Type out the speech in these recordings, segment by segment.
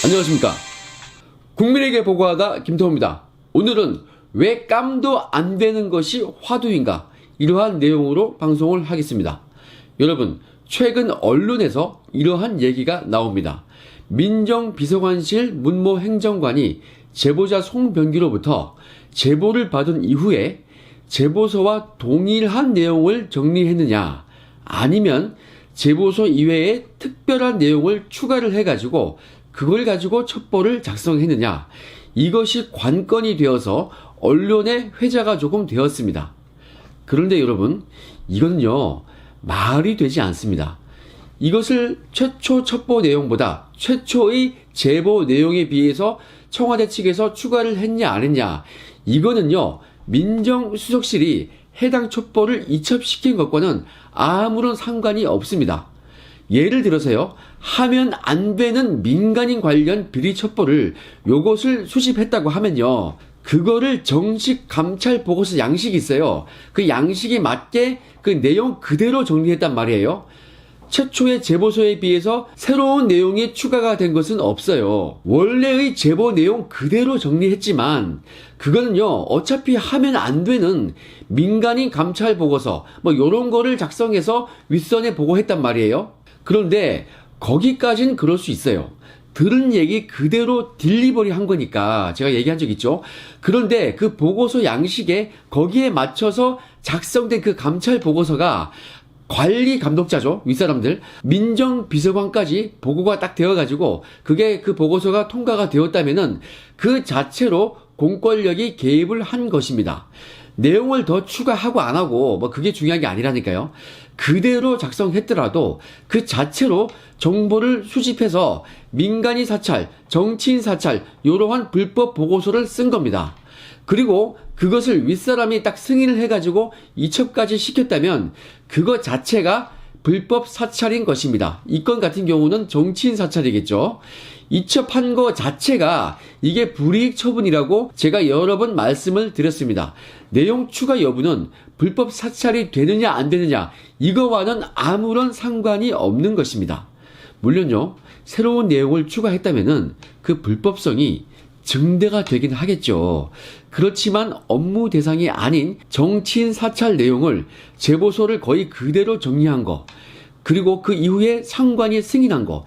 안녕하십니까. 국민에게 보고하다 김태호입니다. 오늘은 왜 깜도 안 되는 것이 화두인가, 이러한 내용으로 방송을 하겠습니다. 여러분, 최근 언론에서 이러한 얘기가 나옵니다. 민정비서관실 문모 행정관이 제보자 송병기로부터 제보를 받은 이후에 제보서와 동일한 내용을 정리했느냐, 아니면 제보서 이외에 특별한 내용을 추가를 해가지고 그걸 가지고 첩보를 작성했느냐, 이것이 관건이 되어서 언론의 회자가 조금 되었습니다. 그런데 여러분, 이거는요 말이 되지 않습니다. 이것을 최초 첩보 내용보다 최초의 제보 내용에 비해서 청와대 측에서 추가를 했냐 안 했냐, 이거는요 민정수석실이 해당 첩보를 이첩시킨 것과는 아무런 상관이 없습니다. 예를 들어서요, 하면 안 되는 민간인 관련 비리 첩보를 요것을 수집했다고 하면요, 그거를 정식 감찰 보고서 양식이 있어요. 그 양식에 맞게 그 내용 그대로 정리했단 말이에요. 최초의 제보서에 비해서 새로운 내용이 추가가 된 것은 없어요. 원래의 제보 내용 그대로 정리했지만 그거는요 어차피 하면 안 되는 민간인 감찰 보고서 뭐 요런 거를 작성해서 윗선에 보고했단 말이에요. 그런데 거기까지는 그럴 수 있어요. 들은 얘기 그대로 딜리버리 한 거니까 제가 얘기한 적 있죠. 그런데 그 보고서 양식에 거기에 맞춰서 작성된 그 감찰 보고서가 관리 감독자죠, 윗사람들, 민정비서관까지 보고가 딱 되어가지고 그게 그 보고서가 통과가 되었다면은 그 자체로 공권력이 개입을 한 것입니다. 내용을 더 추가하고 안 하고 뭐 그게 중요한 게 아니라니까요. 그대로 작성했더라도 그 자체로 정보를 수집해서 민간인 사찰, 정치인 사찰, 이러한 불법 보고서를 쓴 겁니다. 그리고 그것을 윗사람이 딱 승인을 해가지고 이첩까지 시켰다면 그거 자체가 불법 사찰인 것입니다. 이 건 같은 경우는 정치인 사찰이겠죠. 이첩한 거 자체가 이게 불이익 처분이라고 제가 여러 번 말씀을 드렸습니다. 내용 추가 여부는 불법 사찰이 되느냐 안 되느냐, 이거와는 아무런 상관이 없는 것입니다. 물론요, 새로운 내용을 추가했다면은 그 불법성이 증대가 되긴 하겠죠. 그렇지만 업무 대상이 아닌 정치인 사찰 내용을 제보서를 거의 그대로 정리한 거, 그리고 그 이후에 상관이 승인한 거,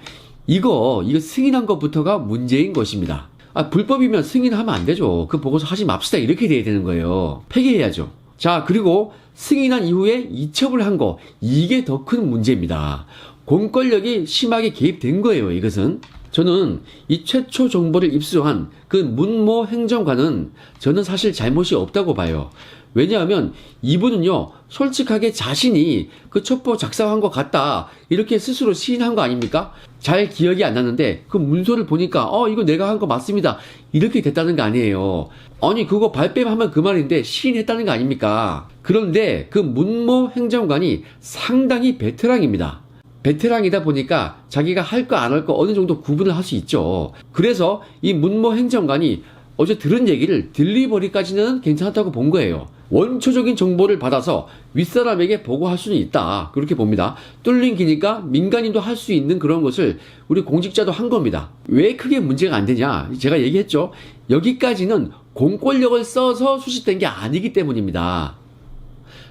이거 승인한 것부터가 문제인 것입니다. 불법이면 승인하면 안 되죠. 그 보고서 하지 맙시다, 이렇게 돼야 되는 거예요. 폐기해야죠. 자, 그리고 승인한 이후에 이첩을 한 거, 이게 더 큰 문제입니다. 공권력이 심하게 개입된 거예요, 이것은. 저는 이 최초 정보를 입수한 그 문모 행정관은 저는 사실 잘못이 없다고 봐요. 왜냐하면 이분은요 솔직하게 자신이 그 첩보 작성한 것 같다 이렇게 스스로 시인한 거 아닙니까? 잘 기억이 안 나는데 그 문서를 보니까 이거 내가 한 거 맞습니다 이렇게 됐다는 거 아니에요. 아니 그거 발뺌하면 그만인데 시인했다는 거 아닙니까? 그런데 그 문모 행정관이 상당히 베테랑입니다. 베테랑이다 보니까 자기가 할 거 안 할 거 어느 정도 구분을 할 수 있죠. 그래서 이 문모 행정관이 어제 들은 얘기를 딜리버리까지는 괜찮다고 본 거예요. 원초적인 정보를 받아서 윗사람에게 보고할 수는 있다, 그렇게 봅니다. 뚫린 기니까 민간인도 할 수 있는 그런 것을 우리 공직자도 한 겁니다. 왜 크게 문제가 안 되냐, 제가 얘기했죠. 여기까지는 공권력을 써서 수집된 게 아니기 때문입니다.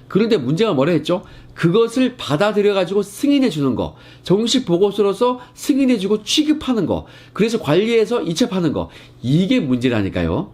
그런데 문제가 뭐라 했죠? 그것을 받아들여가지고 승인해주는 거, 정식 보고서로서 승인해주고 취급하는 거, 그래서 관리해서 이첩하는 거, 이게 문제라니까요.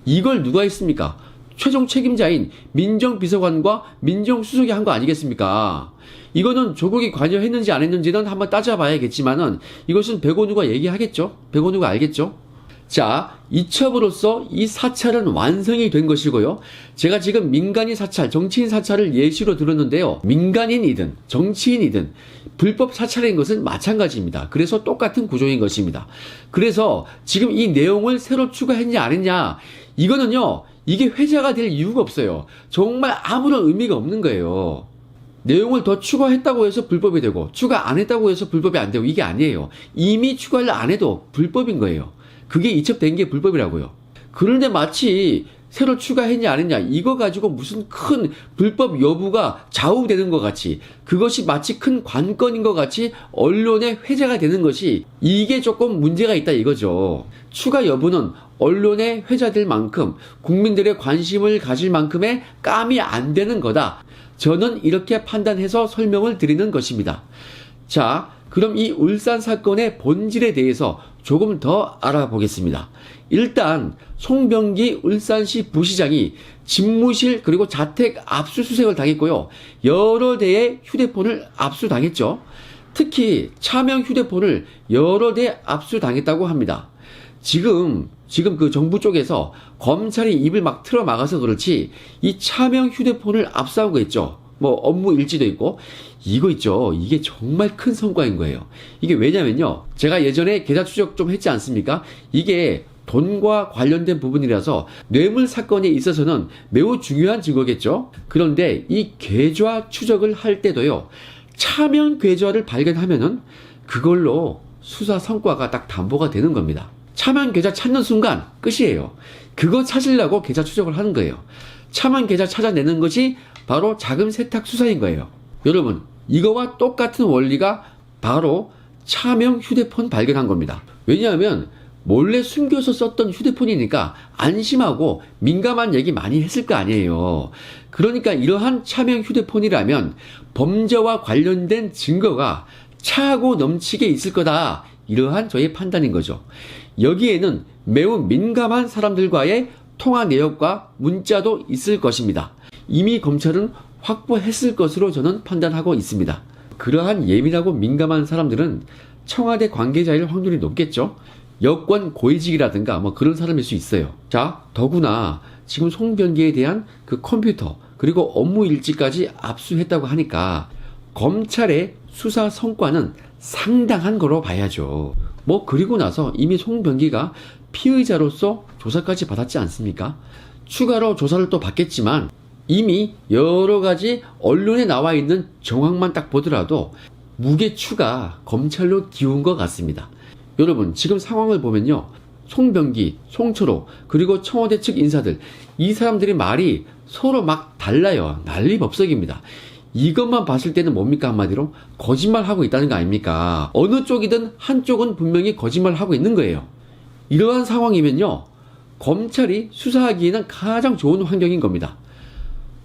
이걸 누가 했습니까? 최종 책임자인 민정비서관과 민정수석이 한 거 아니겠습니까? 이거는 조국이 관여했는지 안 했는지는 한번 따져봐야겠지만은 이것은 백원우가 얘기하겠죠? 백원우가 알겠죠? 자, 이첩으로써 이 사찰은 완성이 된 것이고요. 제가 지금 민간인 사찰, 정치인 사찰을 예시로 들었는데요. 민간인이든 정치인이든 불법 사찰인 것은 마찬가지입니다. 그래서 똑같은 구조인 것입니다. 그래서 지금 이 내용을 새로 추가했냐 안 했냐, 이거는요 이게 회자가 될 이유가 없어요. 정말 아무런 의미가 없는 거예요. 내용을 더 추가했다고 해서 불법이 되고 추가 안 했다고 해서 불법이 안 되고, 이게 아니에요. 이미 추가를 안 해도 불법인 거예요. 그게 이첩된 게 불법이라고요. 그런데 마치 새로 추가했냐 안 했냐 이거 가지고 무슨 큰 불법 여부가 좌우되는 것 같이, 그것이 마치 큰 관건인 것 같이 언론에 회자가 되는 것이, 이게 조금 문제가 있다 이거죠. 추가 여부는 언론에 회자될 만큼 국민들의 관심을 가질 만큼의 깜이 안 되는 거다. 저는 이렇게 판단해서 설명을 드리는 것입니다. 자, 그럼 이 울산 사건의 본질에 대해서 조금 더 알아보겠습니다. 일단 송병기 울산시 부시장이 집무실 그리고 자택 압수수색을 당했고요. 여러 대의 휴대폰을 압수당했죠. 특히 차명 휴대폰을 여러 대 압수당했다고 합니다. 지금 그 정부 쪽에서 검찰이 입을 막 틀어 막아서 그렇지 이 차명 휴대폰을 압수하고 있죠. 뭐 업무 일지도 있고 이거 있죠. 이게 정말 큰 성과인 거예요. 이게 왜냐면요. 제가 예전에 계좌 추적 좀 했지 않습니까? 이게 돈과 관련된 부분이라서 뇌물 사건에 있어서는 매우 중요한 증거겠죠. 그런데 이 계좌 추적을 할 때도요. 차명 계좌를 발견하면은 그걸로 수사 성과가 딱 담보가 되는 겁니다. 차명 계좌 찾는 순간 끝이에요. 그거 찾으려고 계좌 추적을 하는 거예요. 차명 계좌 찾아내는 것이 바로 자금 세탁 수사인 거예요. 여러분, 이거와 똑같은 원리가 바로 차명 휴대폰 발견한 겁니다. 왜냐하면 몰래 숨겨서 썼던 휴대폰이니까 안심하고 민감한 얘기 많이 했을 거 아니에요. 그러니까 이러한 차명 휴대폰이라면 범죄와 관련된 증거가 차고 넘치게 있을 거다. 이러한 저의 판단인 거죠. 여기에는 매우 민감한 사람들과의 통화 내역과 문자도 있을 것입니다. 이미 검찰은 확보했을 것으로 저는 판단하고 있습니다. 그러한 예민하고 민감한 사람들은 청와대 관계자일 확률이 높겠죠. 여권 고위직이라든가 뭐 그런 사람일 수 있어요. 자, 더구나 지금 송병기에 대한 그 컴퓨터 그리고 업무 일지까지 압수했다고 하니까 검찰의 수사 성과는 상당한 거로 봐야죠. 뭐 그리고 나서 이미 송병기가 피의자로서 조사까지 받았지 않습니까? 추가로 조사를 또 받겠지만 이미 여러 가지 언론에 나와 있는 정황만 딱 보더라도 무게추가 검찰로 기운 것 같습니다. 여러분, 지금 상황을 보면요. 송병기, 송철호, 그리고 청와대 측 인사들, 이 사람들의 말이 서로 막 달라요. 난리법석입니다. 이것만 봤을 때는 뭡니까? 한마디로 거짓말하고 있다는 거 아닙니까? 어느 쪽이든 한쪽은 분명히 거짓말하고 있는 거예요. 이러한 상황이면요. 검찰이 수사하기에는 가장 좋은 환경인 겁니다.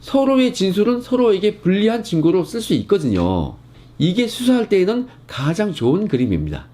서로의 진술은 서로에게 불리한 증거로 쓸 수 있거든요. 이게 수사할 때에는 가장 좋은 그림입니다.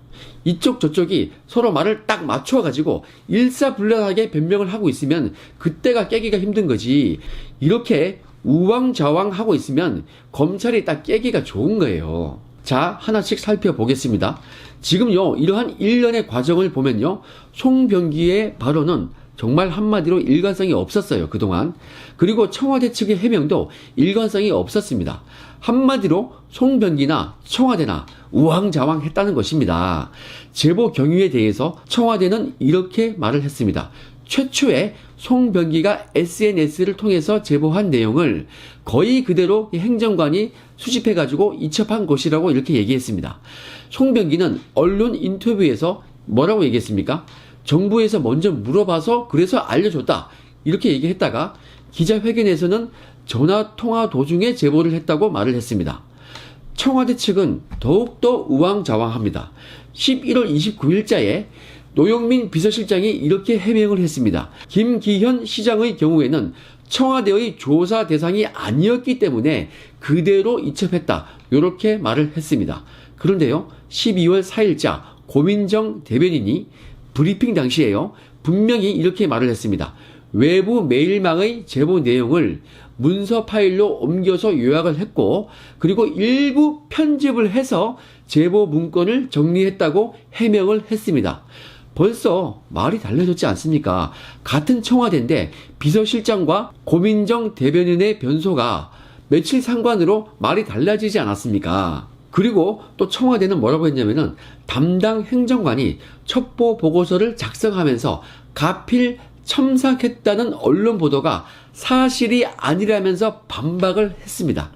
이쪽 저쪽이 서로 말을 딱 맞춰가지고 일사불란하게 변명을 하고 있으면 그때가 깨기가 힘든 거지. 이렇게 우왕좌왕하고 있으면 검찰이 딱 깨기가 좋은 거예요. 자, 하나씩 살펴보겠습니다. 지금요, 이러한 일련의 과정을 보면요, 송병기의 발언은 정말 한마디로 일관성이 없었어요, 그동안. 그리고 청와대 측의 해명도 일관성이 없었습니다. 한마디로 송병기나 청와대나 우왕좌왕 했다는 것입니다. 제보 경위에 대해서 청와대는 이렇게 말을 했습니다. 최초에 송병기가 SNS를 통해서 제보한 내용을 거의 그대로 행정관이 수집해가지고 이첩한 것이라고 이렇게 얘기했습니다. 송병기는 언론 인터뷰에서 뭐라고 얘기했습니까? 정부에서 먼저 물어봐서 그래서 알려줬다. 이렇게 얘기했다가 기자회견에서는 전화통화 도중에 제보를 했다고 말을 했습니다. 청와대 측은 더욱더 우왕좌왕합니다. 11월 29일자에 노영민 비서실장이 이렇게 해명을 했습니다. 김기현 시장의 경우에는 청와대의 조사 대상이 아니었기 때문에 그대로 이첩했다. 이렇게 말을 했습니다. 그런데요, 12월 4일자 고민정 대변인이 브리핑 당시에요, 분명히 이렇게 말을 했습니다. 외부 메일망의 제보 내용을 문서 파일로 옮겨서 요약을 했고, 그리고 일부 편집을 해서 제보 문건을 정리했다고 해명을 했습니다. 벌써 말이 달라졌지 않습니까? 같은 청와대인데 비서실장과 고민정 대변인의 변소가 며칠 상관으로 말이 달라지지 않았습니까? 그리고 또 청와대는 뭐라고 했냐면은 담당 행정관이 첩보 보고서를 작성하면서 가필 첨삭했다는 언론 보도가 사실이 아니라면서 반박을 했습니다.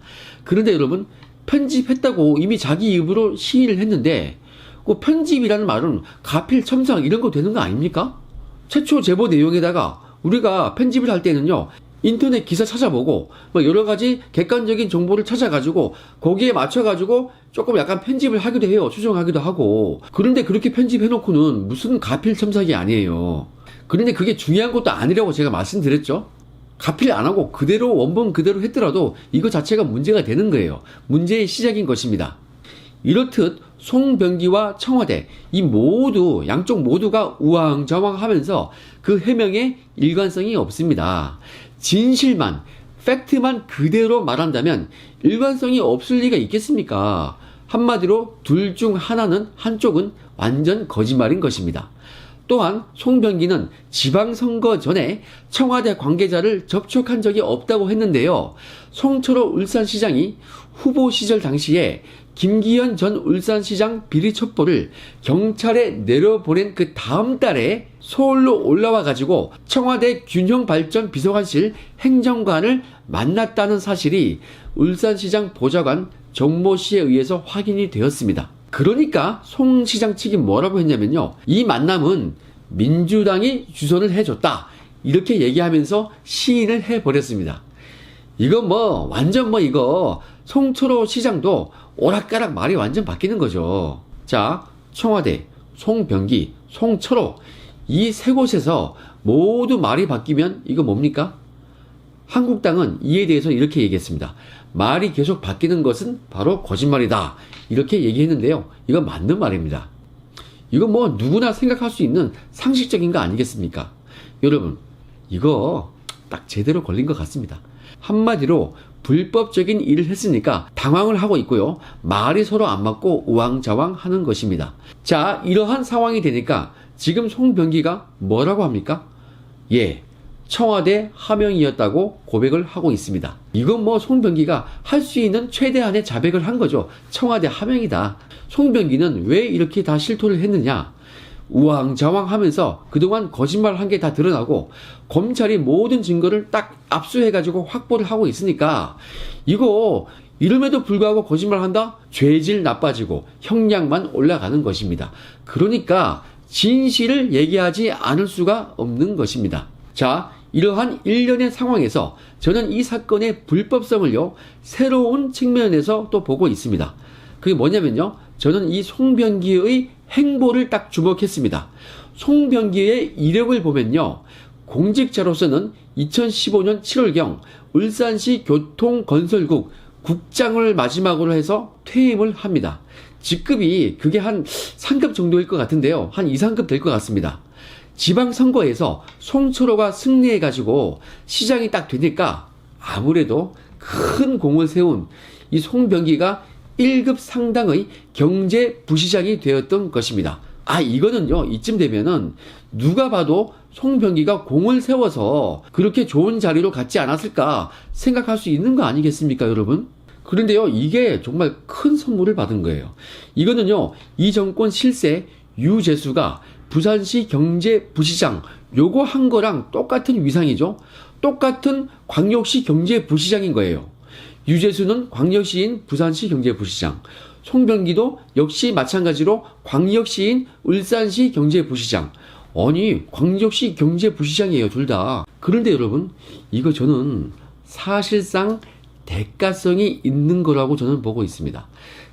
그런데 여러분, 편집했다고 이미 자기 입으로 시인을 했는데 그 편집이라는 말은 가필 첨삭 이런 거 되는 거 아닙니까? 최초 제보 내용에다가 우리가 편집을 할 때는요, 인터넷 기사 찾아보고 뭐 여러 가지 객관적인 정보를 찾아가지고 거기에 맞춰가지고 조금 약간 편집을 하기도 해요. 수정하기도 하고. 그런데 그렇게 편집해놓고는 무슨 가필첨삭이 아니에요. 그런데 그게 중요한 것도 아니라고 제가 말씀드렸죠. 가필 안 하고 그대로 원본 그대로 했더라도 이거 자체가 문제가 되는 거예요. 문제의 시작인 것입니다. 이렇듯 송병기와 청와대 이 모두 양쪽 모두가 우왕좌왕하면서 그 해명에 일관성이 없습니다. 진실만 팩트만 그대로 말한다면 일관성이 없을 리가 있겠습니까? 한마디로 둘 중 하나는 한쪽은 완전 거짓말인 것입니다. 또한 송병기는 지방선거 전에 청와대 관계자를 접촉한 적이 없다고 했는데요. 송철호 울산시장이 후보 시절 당시에 김기현 전 울산시장 비리 첩보를 경찰에 내려보낸 그 다음 달에 서울로 올라와 가지고 청와대 균형발전 비서관실 행정관을 만났다는 사실이 울산시장 보좌관 정모 씨에 의해서 확인이 되었습니다. 그러니까 송 시장 측이 뭐라고 했냐면요. 이 만남은 민주당이 주선을 해줬다. 이렇게 얘기하면서 시인을 해버렸습니다. 이거 뭐 완전 뭐 이거 송철호 시장도 오락가락 말이 완전 바뀌는 거죠. 자, 청와대, 송병기, 송철호 이 세 곳에서 모두 말이 바뀌면 이거 뭡니까? 한국당은 이에 대해서 이렇게 얘기했습니다. 말이 계속 바뀌는 것은 바로 거짓말이다. 이렇게 얘기했는데요. 이건 맞는 말입니다. 이거 뭐 누구나 생각할 수 있는 상식적인 거 아니겠습니까? 여러분, 이거 딱 제대로 걸린 것 같습니다. 한마디로 불법적인 일을 했으니까 당황을 하고 있고요. 말이 서로 안 맞고 우왕좌왕 하는 것입니다. 자, 이러한 상황이 되니까 지금 송병기가 뭐라고 합니까? 예, 청와대 하명이었다고 고백을 하고 있습니다. 이건 뭐 송병기가 할 수 있는 최대한의 자백을 한 거죠. 청와대 하명이다. 송병기는 왜 이렇게 다 실토를 했느냐? 우왕좌왕하면서 그동안 거짓말 한 게 다 드러나고 검찰이 모든 증거를 딱 압수해가지고 확보를 하고 있으니까 이거 이름에도 불구하고 거짓말 한다? 죄질 나빠지고 형량만 올라가는 것입니다. 그러니까 진실을 얘기하지 않을 수가 없는 것입니다. 자, 이러한 일련의 상황에서 저는 이 사건의 불법성을요, 새로운 측면에서 또 보고 있습니다. 그게 뭐냐면요, 저는 이 송병기의 행보를 딱 주목했습니다. 송병기의 이력을 보면요, 공직자로서는 2015년 7월경 울산시 교통건설국 국장을 마지막으로 해서 퇴임을 합니다. 직급이 그게 한 3급 정도일 것 같은데요. 한 2, 3급 될 것 같습니다. 지방선거에서 송철호가 승리해가지고 시장이 딱 되니까 아무래도 큰 공을 세운 이 송병기가 1급 상당의 경제부시장이 되었던 것입니다. 아, 이거는요, 이쯤 되면은 누가 봐도 송병기가 공을 세워서 그렇게 좋은 자리로 갔지 않았을까 생각할 수 있는 거 아니겠습니까, 여러분? 그런데요, 이게 정말 큰 선물을 받은 거예요. 이거는요, 이 정권 실세 유재수가 부산시 경제부시장 요거 한 거랑 똑같은 위상이죠. 똑같은 광역시 경제부시장인 거예요. 유재수는 광역시인 부산시 경제부시장, 송병기도 역시 마찬가지로 광역시인 울산시 경제부시장. 아니, 광역시 경제부시장이에요, 둘 다. 그런데 여러분, 이거 저는 사실상 대가성이 있는 거라고 저는 보고 있습니다.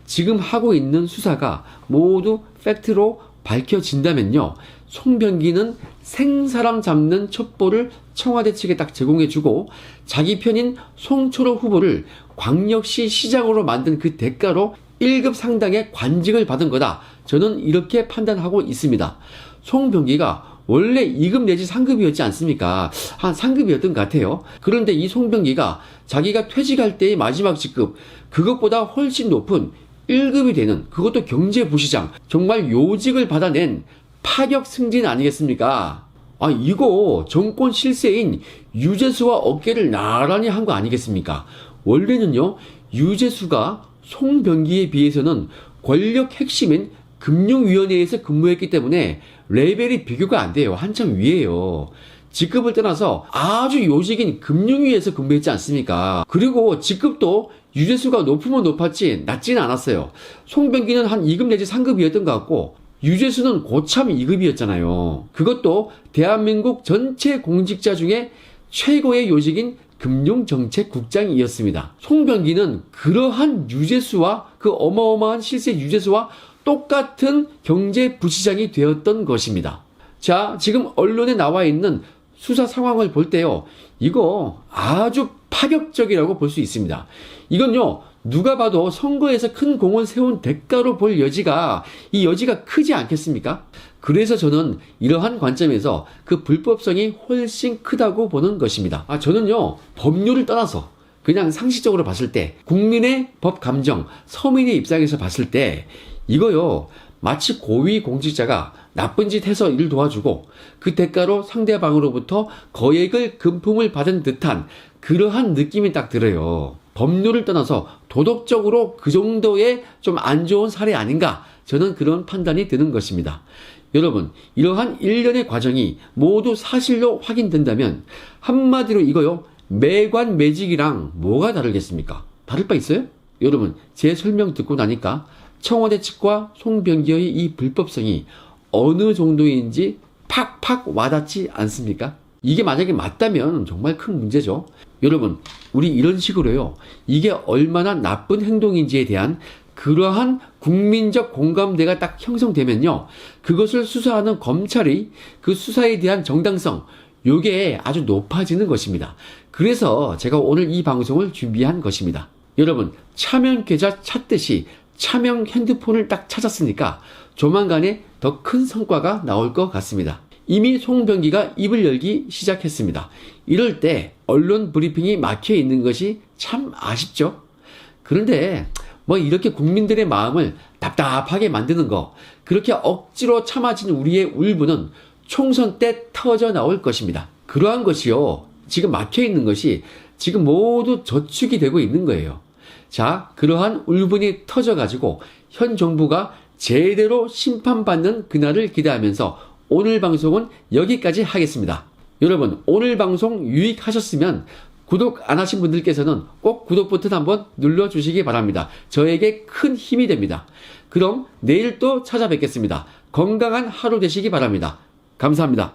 지금 하고 있는 수사가 모두 팩트로 밝혀진다면요, 송병기는 생사람 잡는 첩보를 청와대 측에 딱 제공해주고 자기 편인 송철호 후보를 광역시 시장으로 만든 그 대가로 1급 상당의 관직을 받은 거다. 저는 이렇게 판단하고 있습니다. 송병기가 원래 2급 내지 3급이었지 않습니까? 한 3급이었던 것 같아요. 그런데 이 송병기가 자기가 퇴직할 때의 마지막 직급, 그것보다 훨씬 높은 1급이 되는, 그것도 경제부시장, 정말 요직을 받아낸 파격 승진 아니겠습니까? 아, 이거 정권 실세인 유재수와 어깨를 나란히 한 거 아니겠습니까? 원래는요, 유재수가 송병기에 비해서는 권력 핵심인 금융위원회에서 근무했기 때문에 레벨이 비교가 안 돼요. 한참 위에요. 직급을 떠나서 아주 요직인 금융위에서 근무했지 않습니까? 그리고 직급도 유재수가 높으면 높았지 낮지는 않았어요. 송병기는 한 2급 내지 3급이었던 것 같고 유재수는 고참 2급이었잖아요. 그것도 대한민국 전체 공직자 중에 최고의 요직인 금융정책국장이었습니다. 송병기는 그러한 유재수와 그 어마어마한 실세 유재수와 똑같은 경제부시장이 되었던 것입니다. 자, 지금 언론에 나와 있는 수사 상황을 볼 때요, 이거 아주 파격적이라고 볼 수 있습니다. 이건요, 누가 봐도 선거에서 큰 공을 세운 대가로 볼 여지가, 이 여지가 크지 않겠습니까? 그래서 저는 이러한 관점에서 그 불법성이 훨씬 크다고 보는 것입니다. 저는요, 법률을 떠나서 그냥 상식적으로 봤을 때, 국민의 법 감정, 서민의 입장에서 봤을 때, 이거요, 마치 고위 공직자가 나쁜 짓 해서 일 도와주고 그 대가로 상대방으로부터 거액을 금품을 받은 듯한 그러한 느낌이 딱 들어요. 법률을 떠나서 도덕적으로 그 정도의 좀 안 좋은 사례 아닌가, 저는 그런 판단이 드는 것입니다. 여러분, 이러한 일련의 과정이 모두 사실로 확인된다면 한마디로 이거요, 매관매직이랑 뭐가 다르겠습니까? 다를 바 있어요? 여러분, 제 설명 듣고 나니까 청와대 측과 송병기의 이 불법성이 어느 정도인지 팍팍 와닿지 않습니까? 이게 만약에 맞다면 정말 큰 문제죠. 여러분, 우리 이런 식으로요, 이게 얼마나 나쁜 행동인지에 대한 그러한 국민적 공감대가 딱 형성되면요, 그것을 수사하는 검찰이 그 수사에 대한 정당성, 요게 아주 높아지는 것입니다. 그래서 제가 오늘 이 방송을 준비한 것입니다. 여러분, 차명 계좌 찾듯이 차명 핸드폰을 딱 찾았으니까 조만간에 더 큰 성과가 나올 것 같습니다. 이미 송병기가 입을 열기 시작했습니다. 이럴 때 언론 브리핑이 막혀 있는 것이 참 아쉽죠. 그런데 뭐 이렇게 국민들의 마음을 답답하게 만드는 거, 그렇게 억지로 참아진 우리의 울분은 총선 때 터져 나올 것입니다. 그러한 것이요, 지금 막혀 있는 것이 지금 모두 저축이 되고 있는 거예요. 자, 그러한 울분이 터져가지고 현 정부가 제대로 심판받는 그날을 기대하면서 오늘 방송은 여기까지 하겠습니다. 여러분, 오늘 방송 유익하셨으면 구독 안 하신 분들께서는 꼭 구독 버튼 한번 눌러주시기 바랍니다. 저에게 큰 힘이 됩니다. 그럼 내일 또 찾아뵙겠습니다. 건강한 하루 되시기 바랍니다. 감사합니다.